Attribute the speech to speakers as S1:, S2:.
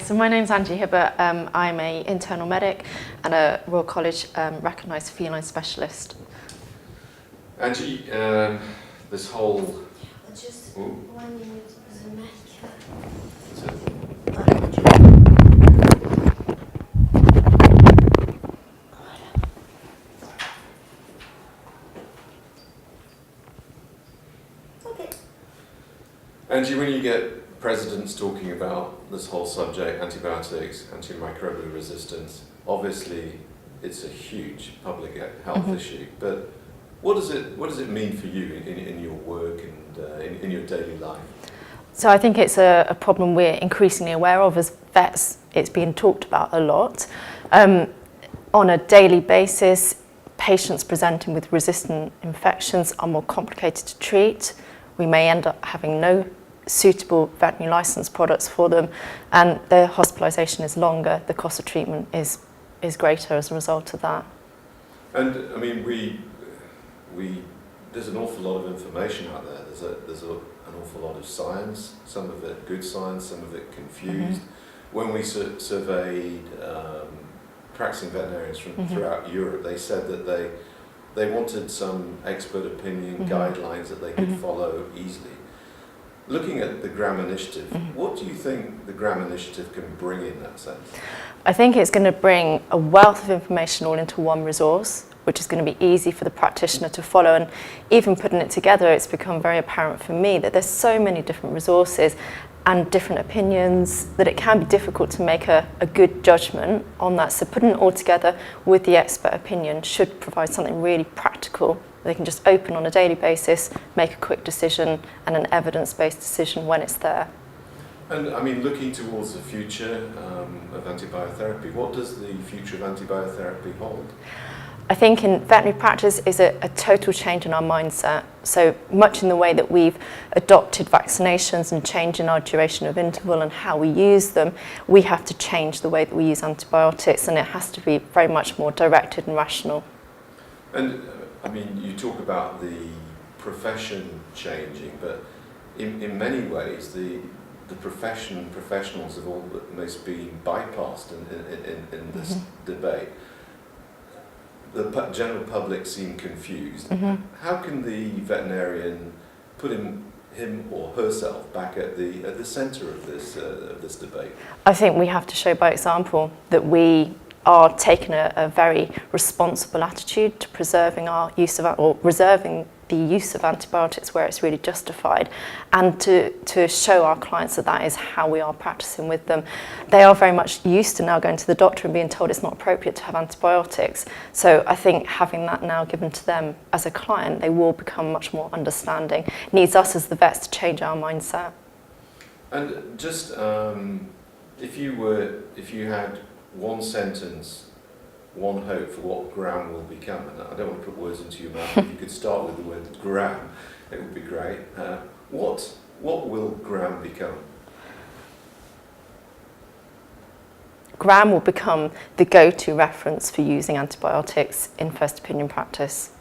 S1: so my name's Angie Hibbert. I'm an internal medic and a Royal College recognised feline specialist.
S2: Angie, this whole...
S3: Just
S2: Ooh.
S3: 1 minute as a medic. Okay.
S2: Angie, when you get presidents talking about this whole subject, antibiotics, antimicrobial resistance, obviously it's a huge public health issue, but what does it mean for you in your work and in your daily life?
S1: So I think it's a problem we're increasingly aware of as vets. It's being talked about a lot. On a daily basis, patients presenting with resistant infections are more complicated to treat. We may end up having no suitable veterinary licensed products for them, and their hospitalisation is longer. The cost of treatment is greater as a result of that.
S2: And I mean, there's an awful lot of information out there. There's an awful lot of science, some of it good science, some of it confused. When we surveyed practicing veterinarians from throughout Europe, they said that they wanted some expert opinion guidelines that they could follow easily. Looking at the GRAM initiative, what do you think the GRAM initiative can bring in that sense?
S1: I think it's going to bring a wealth of information all into one resource, which is going to be easy for the practitioner to follow. And even putting it together, it's become very apparent for me that there's so many different resources and different opinions that it can be difficult to make a good judgment on that. So putting it all together with the expert opinion should provide something really practical. They can just open on a daily basis, make a quick decision and an evidence-based decision when it's there.
S2: And I mean, looking towards the future of antibiotherapy, what does the future of antibiotherapy hold?
S1: I think in veterinary practice is a total change in our mindset. So much in the way that we've adopted vaccinations and changing our duration of interval and how we use them, we have to change the way that we use antibiotics, and it has to be very much more directed and rational.
S2: And I mean, you talk about the profession changing, but in many ways the professionals have almost been bypassed in this debate. The general public seem confused. How can the veterinarian put him or herself back at the centre of this debate?
S1: I think we have to show by example that we are taking a very responsible attitude to preserving our use of, or reserving the use of antibiotics where it's really justified, and to show our clients that that is how we are practicing with them. They are very much used to now going to the doctor and being told it's not appropriate to have antibiotics. So I think having that now given to them as a client, they will become much more understanding. It needs us as the vets to change our mindset.
S2: And just if you had one sentence, one hope for what GRAM will become, and I don't want to put words into your mouth, if you could start with the word GRAM, it would be great. What will GRAM become?
S1: GRAM will become the go-to reference for using antibiotics in first opinion practice.